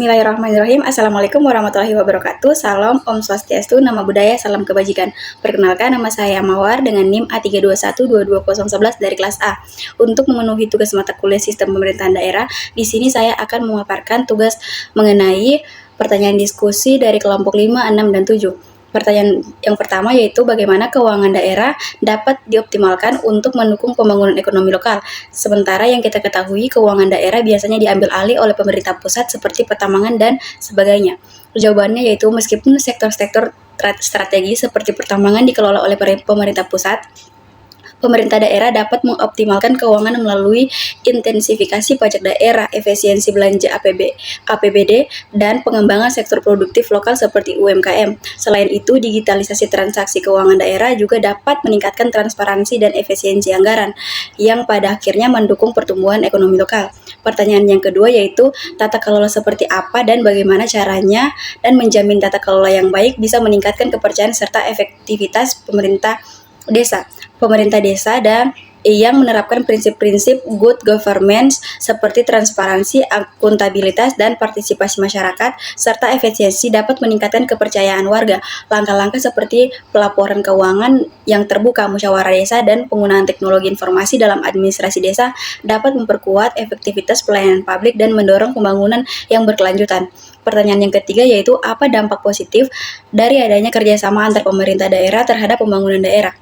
Bismillahirrahmanirrahim. Assalamualaikum warahmatullahi wabarakatuh. Salam Om Swastiastu, Nama Budaya, Salam Kebajikan. Perkenalkan, nama saya Mawar dengan NIM A321-22011 dari kelas A. Untuk memenuhi tugas mata kuliah Sistem Pemerintahan Daerah, di sini saya akan memaparkan tugas mengenai pertanyaan diskusi dari kelompok 5, 6, dan 7. Pertanyaan yang pertama yaitu bagaimana keuangan daerah dapat dioptimalkan untuk mendukung pembangunan ekonomi lokal. Sementara yang kita ketahui keuangan daerah biasanya diambil alih oleh pemerintah pusat seperti pertambangan dan sebagainya. Jawabannya yaitu meskipun sektor-sektor strategis seperti pertambangan dikelola oleh pemerintah pusat, pemerintah daerah dapat mengoptimalkan keuangan melalui intensifikasi pajak daerah, efisiensi belanja APBD, dan pengembangan sektor produktif lokal seperti UMKM. Selain itu, digitalisasi transaksi keuangan daerah juga dapat meningkatkan transparansi dan efisiensi anggaran, yang pada akhirnya mendukung pertumbuhan ekonomi lokal. Pertanyaan yang kedua yaitu, tata kelola seperti apa dan bagaimana caranya, dan menjamin tata kelola yang baik bisa meningkatkan kepercayaan serta efektivitas pemerintah desa dan yang menerapkan prinsip-prinsip good governance seperti transparansi, akuntabilitas, dan partisipasi masyarakat, serta efisiensi dapat meningkatkan kepercayaan warga. Langkah-langkah seperti pelaporan keuangan yang terbuka, musyawarah desa, dan penggunaan teknologi informasi dalam administrasi desa dapat memperkuat efektivitas pelayanan publik dan mendorong pembangunan yang berkelanjutan. Pertanyaan yang ketiga yaitu apa dampak positif dari adanya kerjasama antar pemerintah daerah terhadap pembangunan daerah?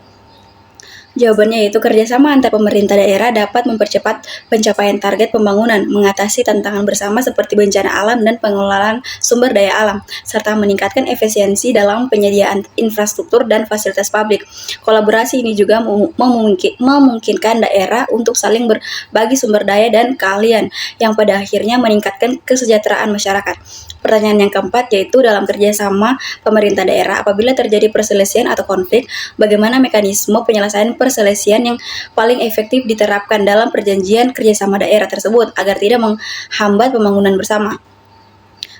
Jawabannya yaitu kerjasama antar pemerintah daerah dapat mempercepat pencapaian target pembangunan, mengatasi tantangan bersama seperti bencana alam dan pengelolaan sumber daya alam, serta meningkatkan efisiensi dalam penyediaan infrastruktur dan fasilitas publik. Kolaborasi ini juga memungkinkan daerah untuk saling berbagi sumber daya dan keahlian, yang pada akhirnya meningkatkan kesejahteraan masyarakat. Pertanyaan yang keempat yaitu dalam kerjasama pemerintah daerah, apabila terjadi perselisihan atau konflik, bagaimana mekanisme penyelesaian perselisihan yang paling efektif diterapkan dalam perjanjian kerjasama daerah tersebut agar tidak menghambat pembangunan bersama.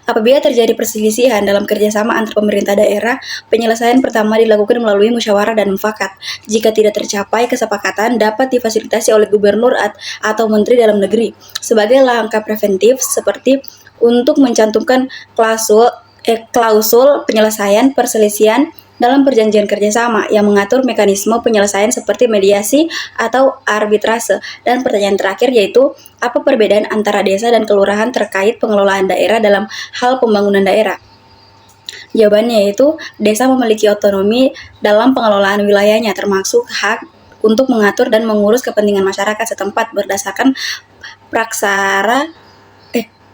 Apabila terjadi perselisihan dalam kerjasama antar pemerintah daerah, penyelesaian pertama dilakukan melalui musyawarah dan mufakat. Jika tidak tercapai kesepakatan, dapat difasilitasi oleh gubernur atau menteri dalam negeri. Sebagai langkah preventif, seperti untuk mencantumkan klausul penyelesaian perselisihan dalam perjanjian kerjasama yang mengatur mekanisme penyelesaian seperti mediasi atau arbitrase. Dan pertanyaan terakhir yaitu, apa perbedaan antara desa dan kelurahan terkait pengelolaan daerah dalam hal pembangunan daerah? Jawabannya yaitu, desa memiliki otonomi dalam pengelolaan wilayahnya, termasuk hak untuk mengatur dan mengurus kepentingan masyarakat setempat berdasarkan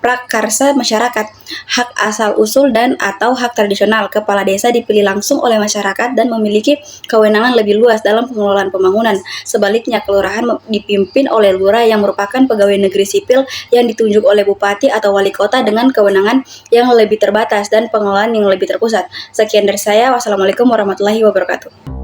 prakarsa masyarakat, hak asal-usul dan atau hak tradisional. Kepala desa dipilih langsung oleh masyarakat dan memiliki kewenangan lebih luas dalam pengelolaan pembangunan. Sebaliknya, kelurahan dipimpin oleh lurah yang merupakan pegawai negeri sipil yang ditunjuk oleh bupati atau wali kota dengan kewenangan yang lebih terbatas dan pengelolaan yang lebih terpusat. Sekian dari saya. Wassalamualaikum warahmatullahi wabarakatuh.